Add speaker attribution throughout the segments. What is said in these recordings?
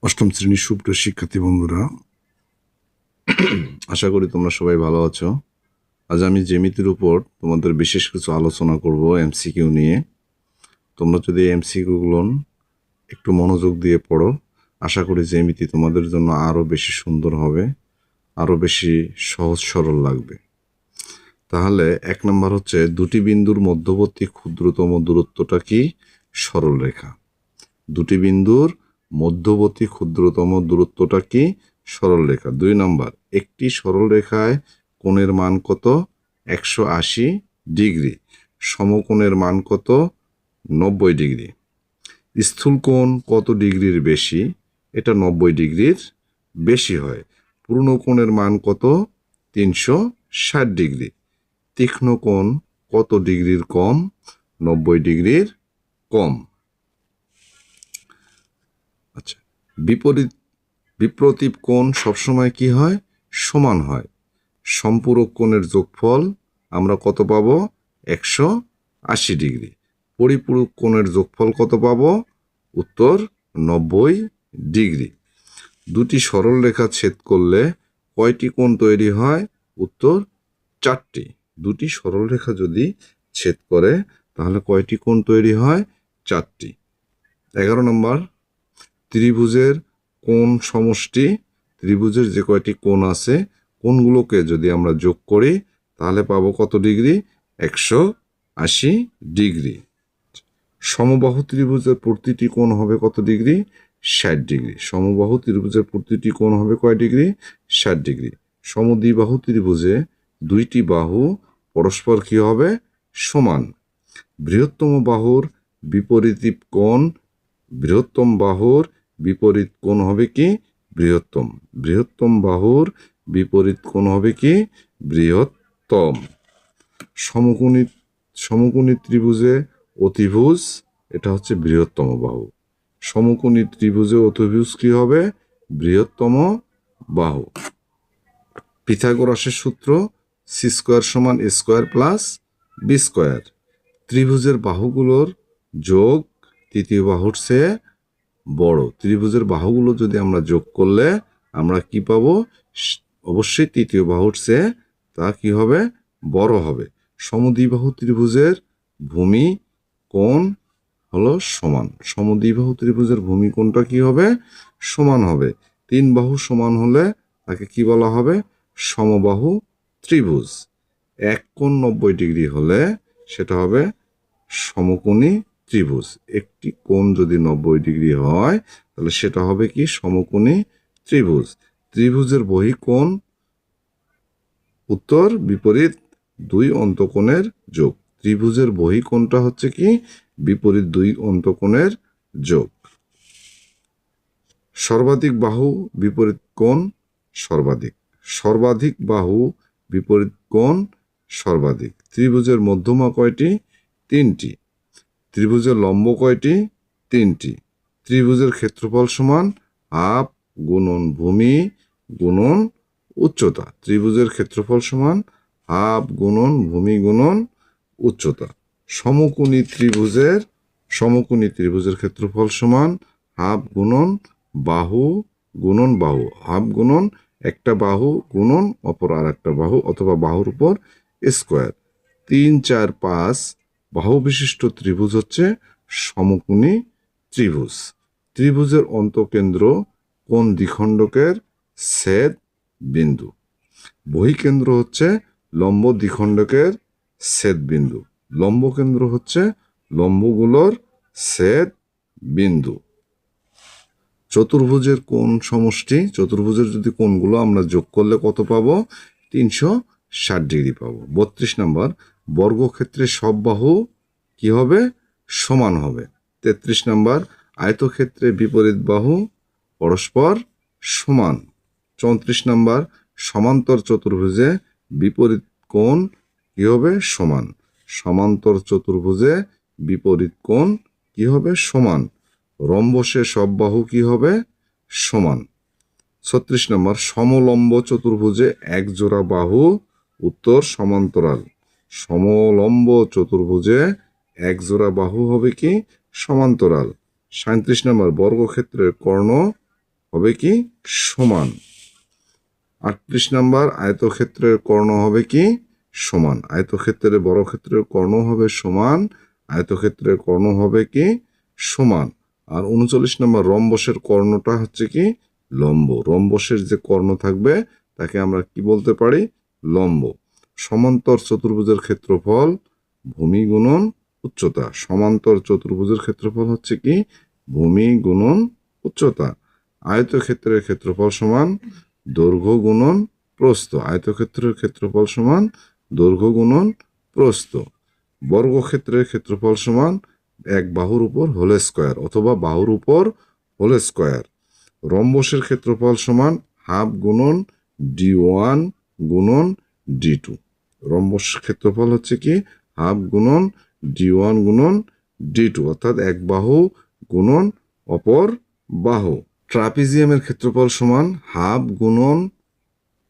Speaker 1: অষ্টম শ্রেণীর সুপ্রিয় শিক্ষার্থী বন্ধুরা, আশা করি তোমরা সবাই ভালো আছো। আজ আমি জ্যামিতির উপর তোমাদের বিশেষ কিছু আলোচনা করব এমসিকিউ নিয়ে। তোমরা যদি এমসিকিউগুলো একটু মনোযোগ দিয়ে পড়ো, আশা করি জ্যামিতি তোমাদের জন্য আরও বেশি সুন্দর হবে, আরও বেশি সহজ সরল লাগবে। তাহলে 1 নম্বর হচ্ছে, দুটি বিন্দুর মধ্যবর্তী ক্ষুদ্রতম দূরত্বটা কি? সরলরেখা। দুটি বিন্দুর মধ্যবর্তী ক্ষুদ্রতম দূরত্বটা কি? সরলরেখা। 2 নম্বর, একটি সরলরেখায় কোণের মান কত? 180 ডিগ্রি। সমকোণের মান কত? 90 ডিগ্রি। স্থূল কোণ কত ডিগ্রির বেশি? এটা 90 ডিগ্রির বেশি হয়। পূর্ণ কোণের মান কত? 360 ডিগ্রি। তীক্ষ্ণ কোণ কত ডিগ্রির কম? 90 ডিগ্রির কম। আচ্ছা, বিপরীত কোণ সবসময় কি হয়? সমান হয়। সম্পূরক কোণের যোগফল আমরা কত পাবো? 180 ডিগ্রি। পরিপূরক কোণের যোগফল কত পাবো? উত্তর 90 ডিগ্রি। দুটি সরল রেখা ছেদ করলে কয়টি কোণ তৈরি হয়? উত্তর 4টি। দুটি সরল রেখা যদি ছেদ করে তাহলে কয়টি কোণ তৈরি হয়? 4টি। 11 নম্বর, ত্রিভুজের কোণ সমষ্টি। ত্রিভুজের যে কয়টি কোণ আছে, কোণগুলোকে যদি আমরা যোগ করি তাহলে পাবো কত ডিগ্রি? 180 ডিগ্রি। সমবাহু ত্রিভুজের প্রতিটি কোণ হবে কত ডিগ্রি? 60 ডিগ্রি। সমবাহু ত্রিভুজের প্রতিটি কোণ হবে কয় ডিগ্রি? 60 ডিগ্রি। সমদ্বিবাহু ত্রিভুজে দুইটি বাহু পরস্পর কি হবে? সমান। বৃহত্তম বাহুর বিপরীত কোণ, বৃহত্তম বাহুর বিপরীত কোণ হবে কি? বৃহত্তম। বৃহত্তম বাহুর বিপরীত কোণ হবে কি? বৃহত্তম। সমকোণী ত্রিভুজে অতিভুজ, এটা হচ্ছে বৃহত্তম বাহু। সমকোণী ত্রিভুজে অতিভুজ কি হবে? বৃহত্তম বাহু। পিথাগোরাসের সূত্র সি স্কোয়ার সমান এ স্কোয়ার প্লাস বি স্কোয়ার। ত্রিভুজের বাহুগুলোর যোগ তৃতীয় বাহুর চেয়ে বড়। ত্রিভুজের বাহুগুলো যদি আমরা যোগ করলে আমরা কি পাবো? অবশ্যই তৃতীয় বাহুর চেয়ে তা কি হবে? বড় হবে। সমদ্বিবাহু ত্রিভুজের ভূমি কোণ হলো সমান। সমদ্বিবাহু ত্রিভুজের ভূমি কোণটা কি হবে? সমান হবে। 3 বাহু সমান হলে তাকে কি বলা হবে? সমবাহু ত্রিভুজ। এক কোণ 90 ডিগ্রি হলে সেটা হবে সমকোণী ত্রিভুজ। একটি কোণ যদি 90 ডিগ্রি হয় তাহলে সেটা হবে কি? সমকোণী ত্রিভুজ। ত্রিভুজের বহিঃকোণ উত্তর বিপরীত দুই অন্তকোণের যোগ। ত্রিভুজের বহিঃকোণটা হচ্ছে কি? বিপরীত দুই অন্তকোণের যোগ। সর্বাধিক বাহু বিপরীত কোণ সর্বাধিক। সর্বাধিক বাহু বিপরীত কোণ সর্বাধিক। ত্রিভুজের মধ্যমা কয়টি? 3টি। ত্রিভুজের লম্ব কয়টি? 3টি। ত্রিভুজের ক্ষেত্রফল সমান হাফ গুণন ভূমি গুণন উচ্চতা। ত্রিভুজের ক্ষেত্রফল সমান হাফ গুণন ভূমি গুণন উচ্চতা। সমকোণী ত্রিভুজের ক্ষেত্রফল সমান হাফ গুণন বাহু গুণন বাহু। হাফ গুণন একটা বাহু গুণন অপর আর একটা বাহু অথবা বাহুর উপর স্কোয়ার। 3, 4, 5 বাহু বিশিষ্ট ত্রিভুজ হচ্ছে সমকোণী ত্রিভুজ। ত্রিভুজের অন্তঃকেন্দ্র কোন দ্বিখণ্ডকের ছেদ বিন্দু? বহিঃকেন্দ্র হচ্ছে লম্ব দ্বিখণ্ডকের ছেদ বিন্দু। লম্বকেন্দ্র হচ্ছে লম্বগুলোর ছেদ বিন্দু। চতুর্ভুজের কোণ সমষ্টি। চতুর্ভুজের যদি কোণগুলো আমরা যোগ করলে কত পাবো? 360 ডিগ্রি পাবো। 32 নম্বর, বর্গক্ষেত্রের সব বাহু কি হবে? সমান হবে। 33 নম্বর, আয়তক্ষেত্রে বিপরীত বাহু পরস্পর সমান। 34 নম্বর, সমান্তর চতুর্ভুজে বিপরীত কোণ কি হবে? সমান। সমান্তর চতুর্ভুজে বিপরীত কোণ কি হবে? সমান। রম্বসে সব বাহু কি হবে? সমান। 36 নম্বর, সমলম্ব চতুর্ভুজে এক জোড়া বাহু উত্তর সমান্তরাল। সমলম্ব চতুর্ভুজে এক জোড়া বাহু হবে কি? সমান্তরাল। 37 নম্বর, বর্গক্ষেত্রের কর্ণ হবে কি সমান। 38 নাম্বার, আয়তক্ষেত্রের কর্ণ হবে কি সমান। আয়তক্ষেত্রের বর্গক্ষেত্রের কর্ণ হবে সমান, আয়তক্ষেত্রের কর্ণ হবে কি সমান। আর 39 নাম্বার, রম্বসের কর্ণটা হচ্ছে কি লম্ব। রম্বসের যে কর্ণ থাকবে তাকে আমরা কি বলতে পারি লম্ব। সমান্তর চতুর্ভুজের ক্ষেত্রফল ভূমি গুণন উচ্চতা। সমান্তর চতুর্ভুজের ক্ষেত্রফল হচ্ছে কি ভূমি গুণন উচ্চতা। আয়তক্ষেত্রের ক্ষেত্রফল সমান দৈর্ঘ্য গুণন প্রস্থ। আয়তক্ষেত্রের ক্ষেত্রফল সমান দৈর্ঘ্য গুণন প্রস্থ। বর্গক্ষেত্রের ক্ষেত্রফল সমান এক বাহুর উপর হোল স্কয়ার অথবা বাহুর উপর হোল স্কয়ার। রম্বসের ক্ষেত্রফল সমান হাফ গুণন d1 গুণন d2। রম্বস ক্ষেত্রফল হচ্ছে কি হাফ গুণন d1 গুণন d2, অর্থাৎ এক বাহু গুণন অপর বাহু। ট্রাপিজিয়ামের ক্ষেত্রফল সমান হাফ গুণন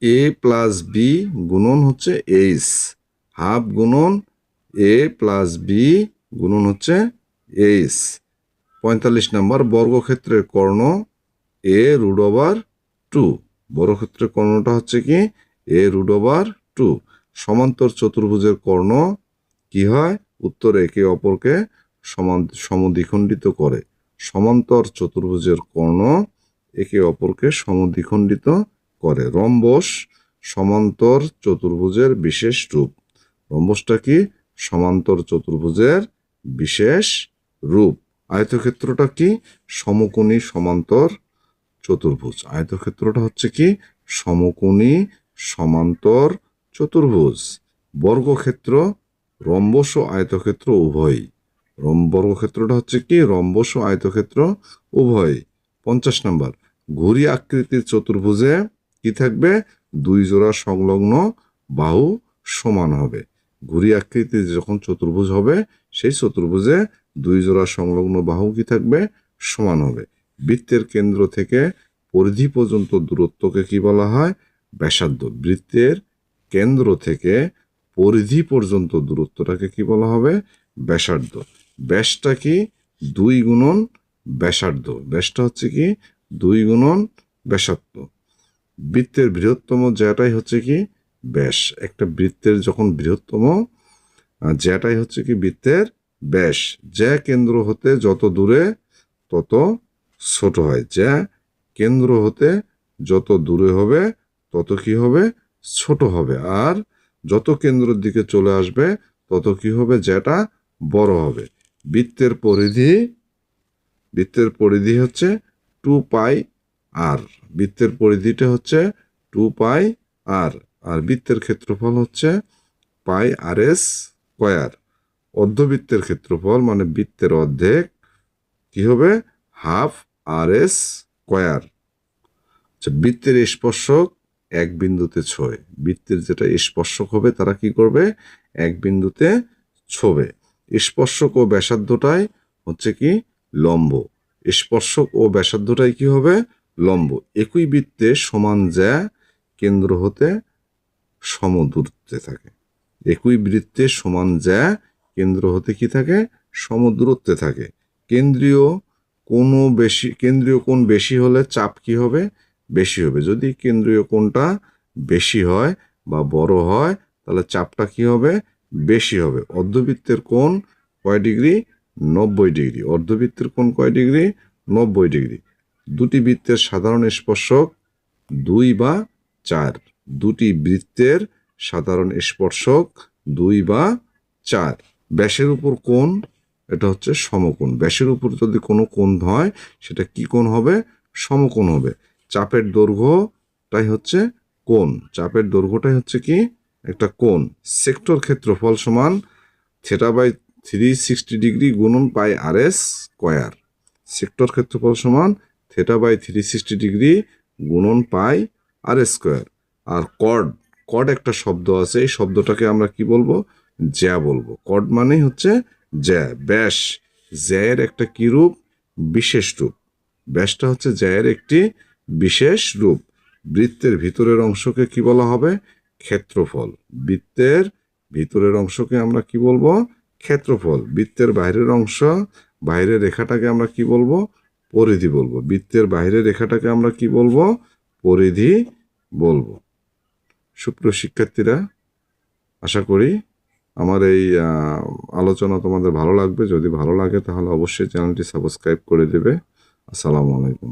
Speaker 1: a প্লাস বি গুণন হচ্ছে এইচ। হাফ গুণন a প্লাস বি গুণন হচ্ছে এইচ। 45 নাম্বার, বর্গক্ষেত্রের কর্ণ a√2। বর্গক্ষেত্রের কর্ণটা হচ্ছে কি a√2। সমান্তর চতুর্ভুজের কর্ণ কি হয় উত্তর একে অপরকে সমদ্বিখণ্ডিত করে। সমান্তর চতুর্ভুজের কর্ণ একে অপরকে সমদ্বিখণ্ডিত করে। রম্বস সমান্তর চতুর্ভুজের বিশেষ রূপ। রম্বসটা কি সমান্তর চতুর্ভুজের বিশেষ রূপ। আয়তক্ষেত্রটা কি সমকোণী সমান্তর চতুর্ভুজ। আয়তক্ষেত্রটা হচ্ছে কি সমকোণী সমান্তর চতুর্ভুজ। বর্গক্ষেত্র রম্বস ও আয়তক্ষেত্র উভয়ই। বর্গক্ষেত্রটা হচ্ছে কি রম্বস ও আয়তক্ষেত্র উভয়ই। 50 নাম্বার, ঘুড়ি আকৃতির চতুর্ভুজে কি থাকবে দুই জোড়া সংলগ্ন বাহু সমান হবে। ঘুড়ি আকৃতির যখন চতুর্ভুজ হবে সেই চতুর্ভুজে দুই জোড়া সংলগ্ন বাহু কি থাকবে সমান হবে। বৃত্তের কেন্দ্র থেকে পরিধি পর্যন্ত দূরত্বকে কি বলা হয় ব্যাসার্ধ। বৃত্তের কেন্দ্র থেকে পরিধি পর্যন্ত দূরত্বটাকে কি বলা হবে ব্যাসার্ধ। ব্যাসটা কি 2 গুণন ব্যাসার্ধ। ব্যাসটা হচ্ছে কি 2 গুণন ব্যাসার্ধ। বৃত্তের বৃহত্তম জ্যাটাই হচ্ছে কি ব্যাস। একটা বৃত্তের যখন বৃহত্তম জ্যাটাই হচ্ছে কি বৃত্তের ব্যাস। জ্যা কেন্দ্র হতে যত দূরে তত ছোট হয়। জ্যা কেন্দ্র হতে যত দূরে হবে তত কি হবে ছোট হবে। আর যত কেন্দ্রের দিকে চলে আসবে তত কি হবে জ্যাটা বড় হবে। বৃত্তের পরিধি হচ্ছে 2πr। বৃত্তের পরিধিটা হচ্ছে 2πr। আর বৃত্তের ক্ষেত্রফল হচ্ছে πr²। অর্ধবৃত্তের ক্ষেত্রফল মানে বৃত্তের অর্ধেক কি হবে ½ r²। বৃত্তের স্পর্শক এক বিন্দুতে ছোঁয়। বৃত্তের যেটা স্পর্শক হবে তারা কি করবে এক বিন্দুতে ছোঁবে। স্পর্শক ও ব্যাসার্ধটাই হচ্ছে কি লম্ব। স্পর্শক ও ব্যাসার্ধটাই কি হবে লম্ব। একই বৃত্তে সমান জ্যা কেন্দ্র হতে সমদূরত্বে থাকে। একই বৃত্তে সমান জ্যা কেন্দ্র হতে কি থাকে সমদূরত্বে থাকে। কেন্দ্রীয় কোণ বেশি হলে চাপ কি হবে বেশি হবে। যদি কেন্দ্রীয় কোণটা বেশি হয় বা বড় হয় তাহলে চাপটা কি হবে বেশি হবে। অর্ধবৃত্তের কোণ কয় ডিগ্রি 90 ডিগ্রি। অর্ধবৃত্তের কোণ কয় ডিগ্রি 90 ডিগ্রি। দুটি বৃত্তের সাধারণ স্পর্শক 2 বা 4। দুটি বৃত্তের সাধারণ স্পর্শক 2 বা 4। ব্যাসের উপর কোণ এটা হচ্ছে সমকোণ। ব্যাসের উপর যদি কোনো কোণ হয় সেটা কি কোণ হবে সমকোণ হবে। চাপের দৈর্ঘ্যটাই হচ্ছে কোণ। চাপের দৈর্ঘ্যটাই হচ্ছে কি একটা কোণ। সেক্টর ক্ষেত্রফল সমান θ/360 ডিগ্রি গুণন πr²। সেক্টর ক্ষেত্রফল সমান θ/360 ডিগ্রি গুণন πr²। আর কর্ড একটা শব্দ আছে, এই শব্দটাকে আমরা কি বলবো জ্যা বলবো। কর্ড মানেই হচ্ছে জ্যা। ব্যাস জ্যায়ের একটা কি রূপ বিশেষ রূপ। ব্যাসটা হচ্ছে জ্যায়ের একটি বিশেষ রূপ। বৃত্তের ভিতরের অংশকে কি বলা হবে ক্ষেত্রফল। বৃত্তের ভিতরের অংশকে আমরা কি বলবো ক্ষেত্রফল। বৃত্তের বাইরের অংশ বাইরের রেখাটাকে আমরা কি বলবো পরিধি বলবো। বৃত্তের বাইরের রেখাটাকে আমরা কি বলবো? পরিধি বলবো। সুপ্রিয় শিক্ষার্থীরা, আশা করি আমার এই আলোচনা তোমাদের ভালো লাগবে। যদি ভালো লাগে তাহলে অবশ্যই চ্যানেলটি সাবস্ক্রাইব করে দেবে। আসসালামু আলাইকুম।